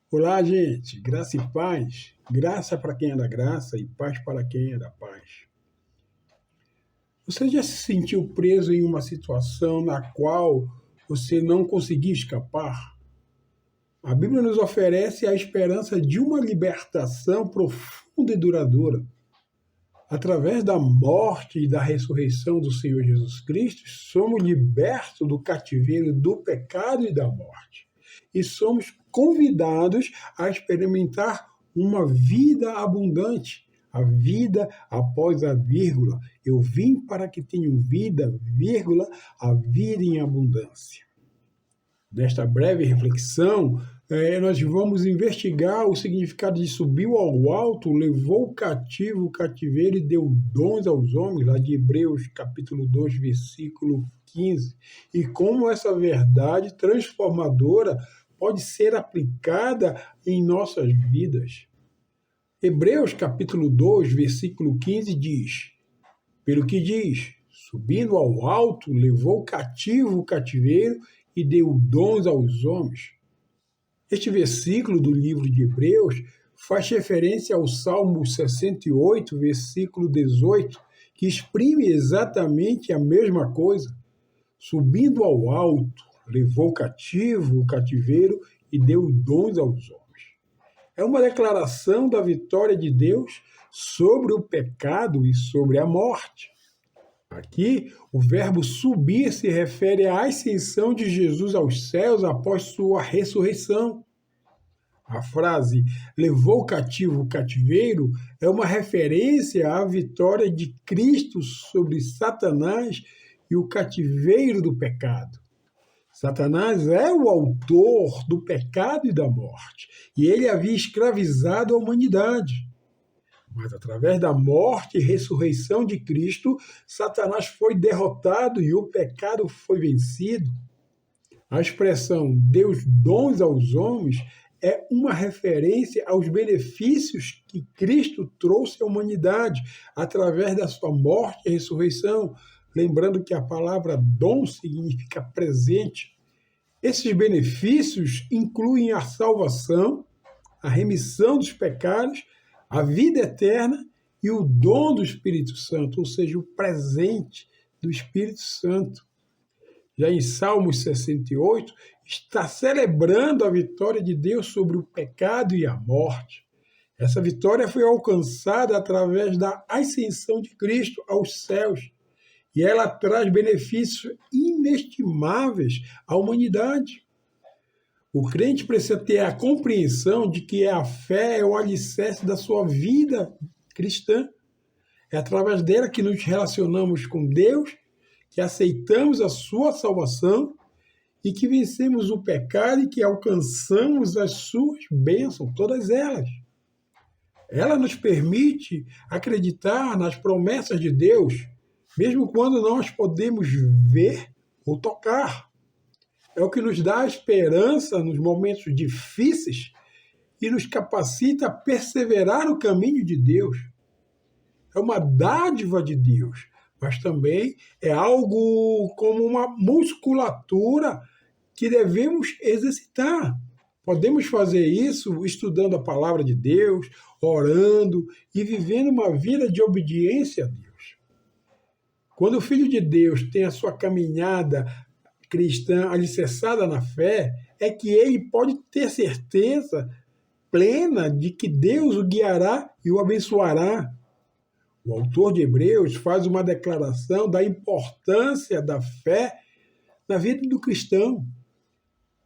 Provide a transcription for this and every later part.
Olá, gente. Graça e paz. Graça para quem é da graça e paz para quem é da paz. Você já se sentiu preso em uma situação na qual você não conseguiu escapar? A Bíblia nos oferece a esperança de uma libertação profunda e duradoura. Através da morte e da ressurreição do Senhor Jesus Cristo, somos libertos do cativeiro do pecado e da morte. E somos convidados a experimentar uma vida abundante, a vida após a vírgula. Eu vim para que tenham vida, vírgula, a vida em abundância. Nesta breve reflexão, nós vamos investigar o significado de subiu ao alto, levou cativo o cativeiro e deu dons aos homens, lá de Hebreus capítulo 2, versículo 15, e como essa verdade transformadora pode ser aplicada em nossas vidas. Hebreus capítulo 2, versículo 15 diz, pelo que diz, subindo ao alto, levou cativo o cativeiro e deu dons aos homens. Este versículo do livro de Hebreus faz referência ao Salmo 68, versículo 18, que exprime exatamente a mesma coisa. Subindo ao alto, levou cativo o cativeiro e deu dons aos homens. É uma declaração da vitória de Deus sobre o pecado e sobre a morte. Aqui, o verbo subir se refere à ascensão de Jesus aos céus após sua ressurreição. A frase levou cativo o cativeiro é uma referência à vitória de Cristo sobre Satanás e o cativeiro do pecado. Satanás é o autor do pecado e da morte, e ele havia escravizado a humanidade. Mas através da morte e ressurreição de Cristo, Satanás foi derrotado e o pecado foi vencido. A expressão Deus dons aos homens é uma referência aos benefícios que Cristo trouxe à humanidade através da sua morte e ressurreição. Lembrando que a palavra dom significa presente. Esses benefícios incluem a salvação, a remissão dos pecados, a vida eterna e o dom do Espírito Santo, ou seja, o presente do Espírito Santo. Já em Salmos 68, está celebrando a vitória de Deus sobre o pecado e a morte. Essa vitória foi alcançada através da ascensão de Cristo aos céus, e ela traz benefícios inestimáveis à humanidade. O crente precisa ter a compreensão de que a fé é o alicerce da sua vida cristã. É através dela que nos relacionamos com Deus, que aceitamos a sua salvação e que vencemos o pecado e que alcançamos as suas bênçãos, todas elas. Ela nos permite acreditar nas promessas de Deus, mesmo quando não as podemos ver ou tocar. É o que nos dá esperança nos momentos difíceis e nos capacita a perseverar no caminho de Deus. É uma dádiva de Deus, mas também é algo como uma musculatura que devemos exercitar. Podemos fazer isso estudando a palavra de Deus, orando e vivendo uma vida de obediência a Deus. Quando o Filho de Deus tem a sua caminhada cristã alicerçada na fé, é que ele pode ter certeza plena de que Deus o guiará e o abençoará. O autor de Hebreus faz uma declaração da importância da fé na vida do cristão.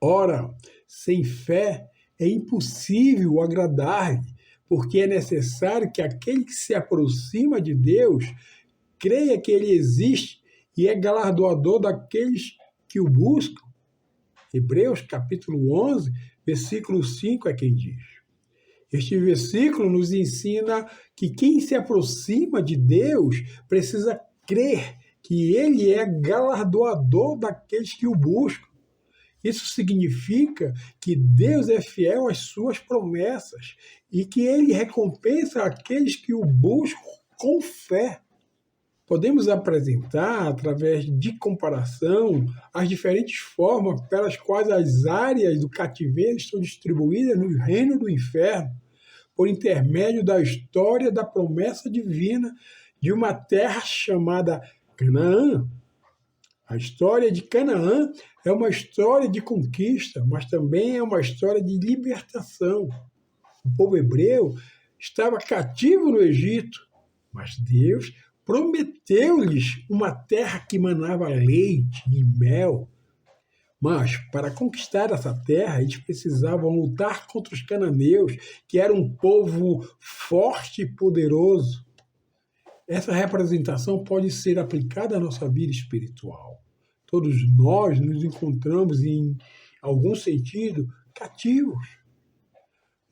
Ora, sem fé é impossível agradar-lhe, porque é necessário que aquele que se aproxima de Deus creia que ele existe e é galardoador daqueles que o buscam. Hebreus capítulo 11, versículo 5 é quem diz. Este versículo nos ensina que quem se aproxima de Deus precisa crer que ele é galardoador daqueles que o buscam. Isso significa que Deus é fiel às suas promessas e que ele recompensa aqueles que o buscam com fé. Podemos apresentar, através de comparação, as diferentes formas pelas quais as áreas do cativeiro estão distribuídas no reino do inferno, por intermédio da história da promessa divina de uma terra chamada Canaã. A história de Canaã é uma história de conquista, mas também é uma história de libertação. O povo hebreu estava cativo no Egito, mas Deus prometeu-lhes uma terra que manava leite e mel. Mas, para conquistar essa terra, eles precisavam lutar contra os cananeus, que eram um povo forte e poderoso. Essa representação pode ser aplicada à nossa vida espiritual. Todos nós nos encontramos, em algum sentido, cativos.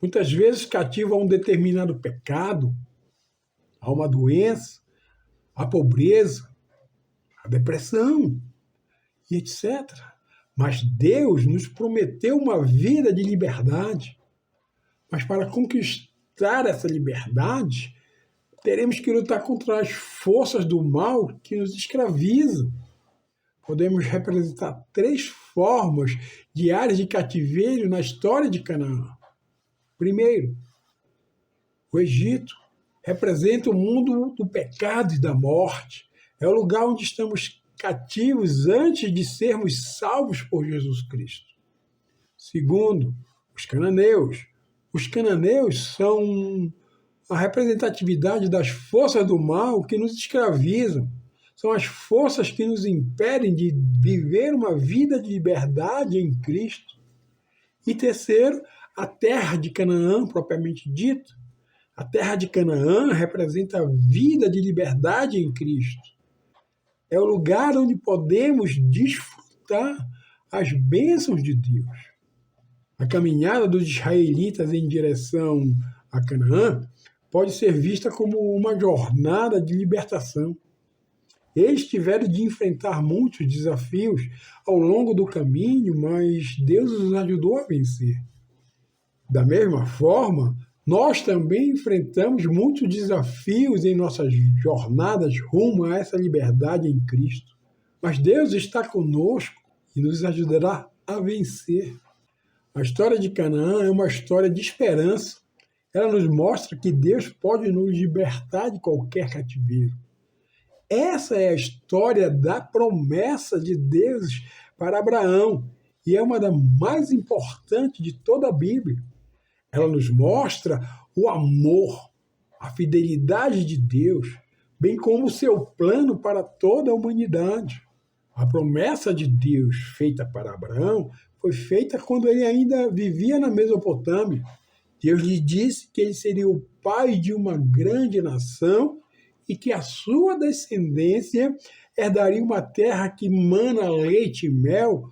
Muitas vezes cativos a um determinado pecado, a uma doença, a pobreza, a depressão, e etc. Mas Deus nos prometeu uma vida de liberdade. Mas para conquistar essa liberdade, teremos que lutar contra as forças do mal que nos escravizam. Podemos representar 3 formas de áreas de cativeiro na história de Canaã. Primeiro, o Egito representa o mundo do pecado e da morte. É o lugar onde estamos cativos antes de sermos salvos por Jesus Cristo. Segundo, os cananeus. Os cananeus são a representatividade das forças do mal que nos escravizam. São as forças que nos impedem de viver uma vida de liberdade em Cristo. E terceiro, a terra de Canaã, propriamente dita. A terra de Canaã representa a vida de liberdade em Cristo. É o lugar onde podemos desfrutar as bênçãos de Deus. A caminhada dos israelitas em direção a Canaã pode ser vista como uma jornada de libertação. Eles tiveram de enfrentar muitos desafios ao longo do caminho, mas Deus os ajudou a vencer. Da mesma forma, nós também enfrentamos muitos desafios em nossas jornadas rumo a essa liberdade em Cristo. Mas Deus está conosco e nos ajudará a vencer. A história de Canaã é uma história de esperança. Ela nos mostra que Deus pode nos libertar de qualquer cativeiro. Essa é a história da promessa de Deus para Abraão e é uma das mais importantes de toda a Bíblia. Ela nos mostra o amor, a fidelidade de Deus, bem como o seu plano para toda a humanidade. A promessa de Deus feita para Abraão foi feita quando ele ainda vivia na Mesopotâmia. Deus lhe disse que ele seria o pai de uma grande nação e que a sua descendência herdaria uma terra que mana leite e mel.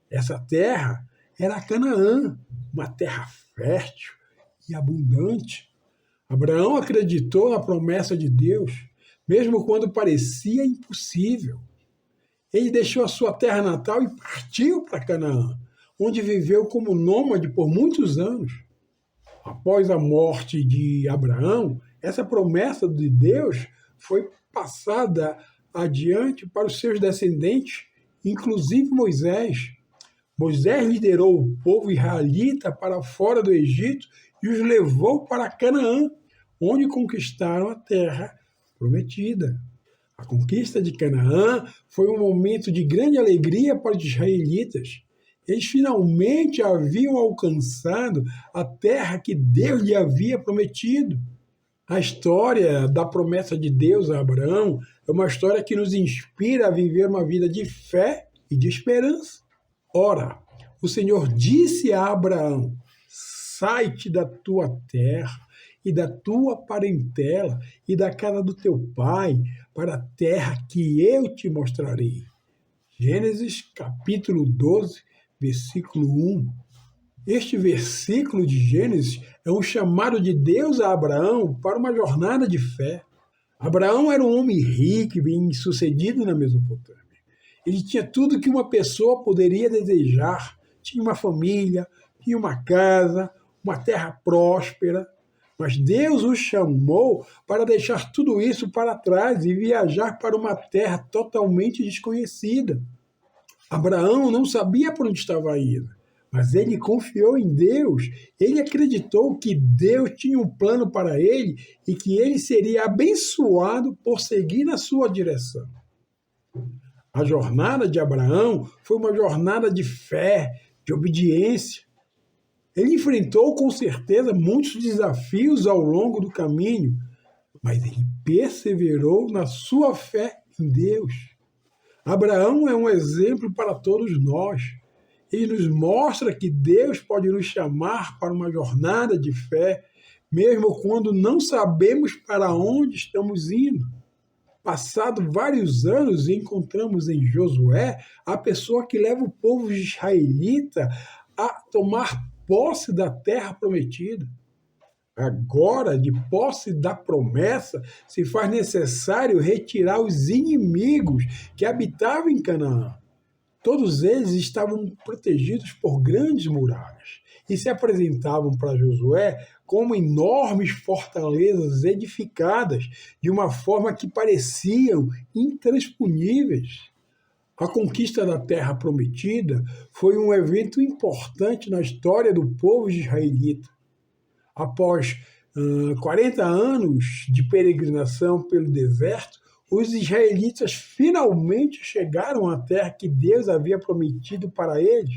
Essa terra era Canaã, uma terra fértil e abundante. Abraão acreditou na promessa de Deus, mesmo quando parecia impossível. Ele deixou a sua terra natal e partiu para Canaã, onde viveu como nômade por muitos anos. Após a morte de Abraão, essa promessa de Deus foi passada adiante para os seus descendentes, inclusive Moisés. Moisés liderou o povo israelita para fora do Egito e os levou para Canaã, onde conquistaram a terra prometida. A conquista de Canaã foi um momento de grande alegria para os israelitas. Eles finalmente haviam alcançado a terra que Deus lhe havia prometido. A história da promessa de Deus a Abraão é uma história que nos inspira a viver uma vida de fé e de esperança. Ora, o Senhor disse a Abraão: sai-te da tua terra e da tua parentela e da casa do teu pai para a terra que eu te mostrarei. Gênesis capítulo 12, versículo 1. Este versículo de Gênesis é um chamado de Deus a Abraão para uma jornada de fé. Abraão era um homem rico e bem-sucedido na Mesopotâmia. Ele tinha tudo que uma pessoa poderia desejar. Tinha uma família, tinha uma casa, uma terra próspera. Mas Deus o chamou para deixar tudo isso para trás e viajar para uma terra totalmente desconhecida. Abraão não sabia para onde estava indo, mas ele confiou em Deus. Ele acreditou que Deus tinha um plano para ele e que ele seria abençoado por seguir na sua direção. A jornada de Abraão foi uma jornada de fé, de obediência. Ele enfrentou com certeza muitos desafios ao longo do caminho, mas ele perseverou na sua fé em Deus. Abraão é um exemplo para todos nós. Ele nos mostra que Deus pode nos chamar para uma jornada de fé, mesmo quando não sabemos para onde estamos indo. Passado vários anos, encontramos em Josué a pessoa que leva o povo israelita a tomar posse da terra prometida. Agora, de posse da promessa, se faz necessário retirar os inimigos que habitavam em Canaã. Todos eles estavam protegidos por grandes muralhas e se apresentavam para Josué como enormes fortalezas edificadas de uma forma que pareciam intransponíveis. A conquista da terra prometida foi um evento importante na história do povo israelita. Após 40 anos de peregrinação pelo deserto, os israelitas finalmente chegaram à terra que Deus havia prometido para eles.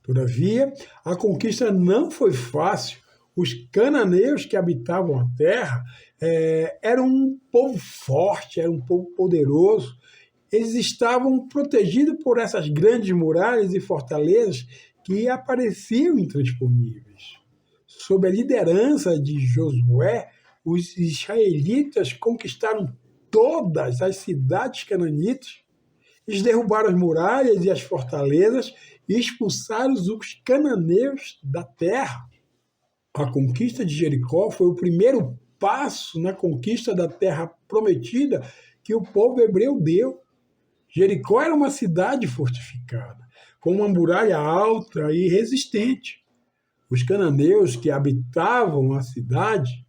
Todavia, a conquista não foi fácil. Os cananeus que habitavam a terra eram um povo forte, eram um povo poderoso. Eles estavam protegidos por essas grandes muralhas e fortalezas que apareciam intransponíveis. Sob a liderança de Josué, os israelitas conquistaram todas as cidades cananitas, eles derrubaram as muralhas e as fortalezas e expulsaram os cananeus da terra. A conquista de Jericó foi o primeiro passo na conquista da terra prometida que o povo hebreu deu. Jericó era uma cidade fortificada, com uma muralha alta e resistente. Os cananeus que habitavam a cidade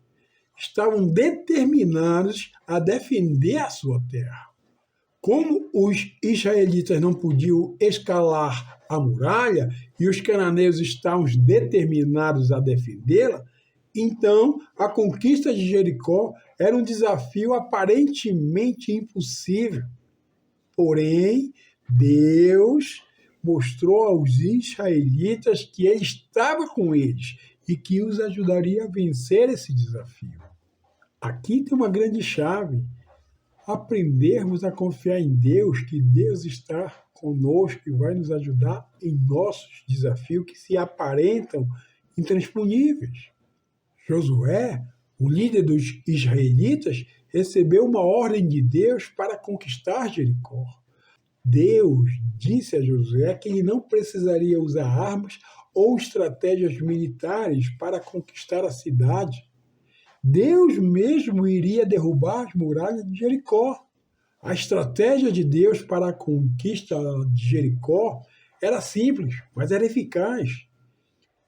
estavam determinados a defender a sua terra. Como os israelitas não podiam escalar a muralha e os cananeus estavam determinados a defendê-la, então a conquista de Jericó era um desafio aparentemente impossível. Porém, Deus mostrou aos israelitas que ele estava com eles e que os ajudaria a vencer esse desafio. Aqui tem uma grande chave: aprendermos a confiar em Deus, que Deus está conosco e vai nos ajudar em nossos desafios que se aparentam intransponíveis. Josué, o líder dos israelitas, recebeu uma ordem de Deus para conquistar Jericó. Deus disse a Josué que ele não precisaria usar armas ou estratégias militares para conquistar a cidade. Deus mesmo iria derrubar as muralhas de Jericó. A estratégia de Deus para a conquista de Jericó era simples, mas era eficaz.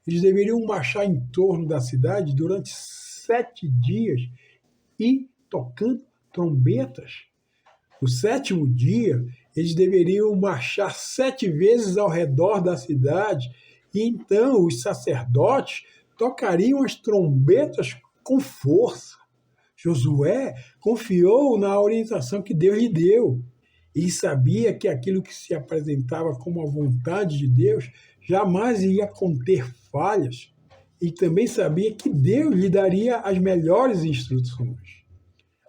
Eles deveriam marchar em torno da cidade durante 7 dias e tocando trombetas. No 7º dia, eles deveriam marchar 7 vezes ao redor da cidade e então os sacerdotes tocariam as trombetas com força. Josué confiou na orientação que Deus lhe deu. Ele sabia que aquilo que se apresentava como a vontade de Deus jamais ia conter falhas. E também sabia que Deus lhe daria as melhores instruções.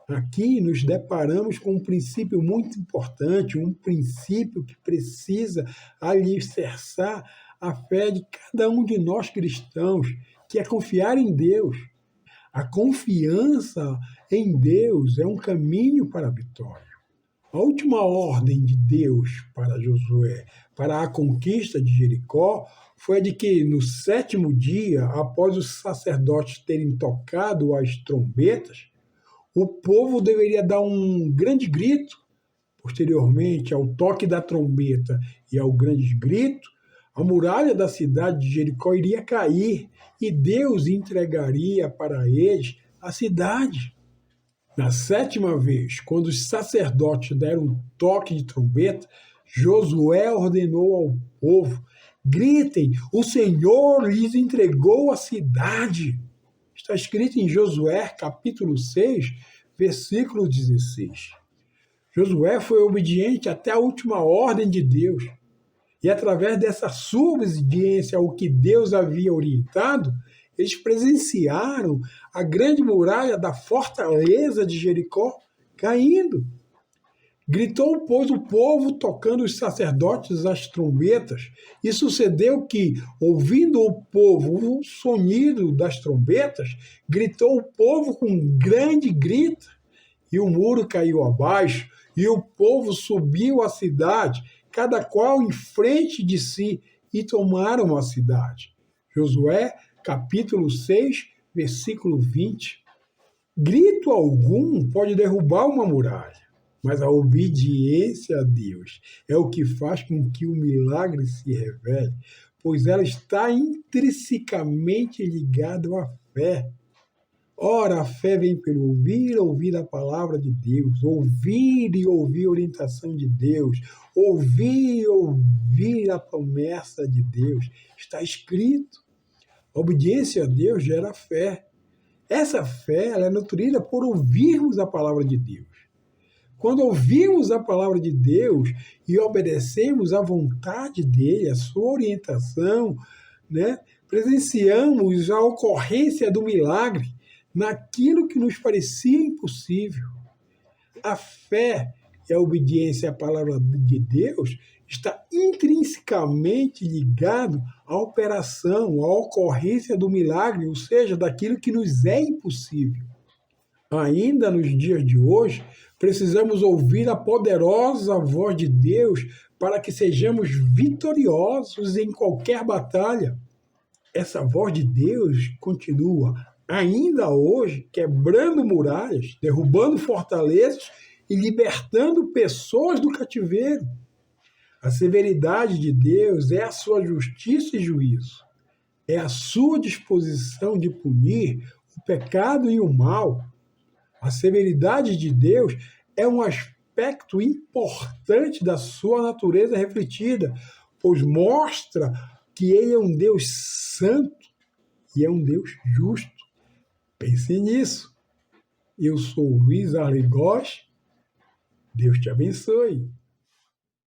Aqui nos deparamos com um princípio muito importante, um princípio que precisa alicerçar a fé de cada um de nós cristãos, que é confiar em Deus. A confiança em Deus é um caminho para a vitória. A última ordem de Deus para Josué, para a conquista de Jericó, foi a de que no 7º dia, após os sacerdotes terem tocado as trombetas, o povo deveria dar um grande grito. Posteriormente ao toque da trombeta e ao grande grito, A muralha da cidade de Jericó iria cair e Deus entregaria para eles a cidade. Na sétima vez, quando os sacerdotes deram um toque de trombeta, Josué ordenou ao povo: gritem, o Senhor lhes entregou a cidade. Está escrito em Josué, capítulo 6, versículo 16. Josué foi obediente até a última ordem de Deus. E através dessa subobediência ao que Deus havia orientado, eles presenciaram a grande muralha da fortaleza de Jericó caindo. Gritou, pois, o povo, tocando os sacerdotes as trombetas, e sucedeu que, ouvindo o povo o sonido das trombetas, gritou o povo com um grande grito, e o muro caiu abaixo, e o povo subiu à cidade, cada qual em frente de si, e tomaram a cidade. Josué, capítulo 6, versículo 20. Grito algum pode derrubar uma muralha, mas a obediência a Deus é o que faz com que o milagre se revele, pois ela está intrinsecamente ligada à fé. Ora, a fé vem pelo ouvir a palavra de Deus, ouvir e ouvir a orientação de Deus, ouvir e ouvir a promessa de Deus. Está escrito. A obediência a Deus gera fé. Essa fé ela é nutrida por ouvirmos a palavra de Deus. Quando ouvimos a palavra de Deus e obedecemos à vontade dele, a sua orientação, né, presenciamos a ocorrência do milagre naquilo que nos parecia impossível. A fé e a obediência à palavra de Deus está intrinsecamente ligado à operação, à ocorrência do milagre, ou seja, daquilo que nos é impossível. Ainda nos dias de hoje, precisamos ouvir a poderosa voz de Deus para que sejamos vitoriosos em qualquer batalha. Essa voz de Deus continua ainda hoje quebrando muralhas, derrubando fortalezas e libertando pessoas do cativeiro. A severidade de Deus é a sua justiça e juízo. É a sua disposição de punir o pecado e o mal. A severidade de Deus é um aspecto importante da sua natureza refletida, pois mostra que ele é um Deus santo e é um Deus justo. Pense nisso. Eu sou Luiz Arligós. Deus te abençoe.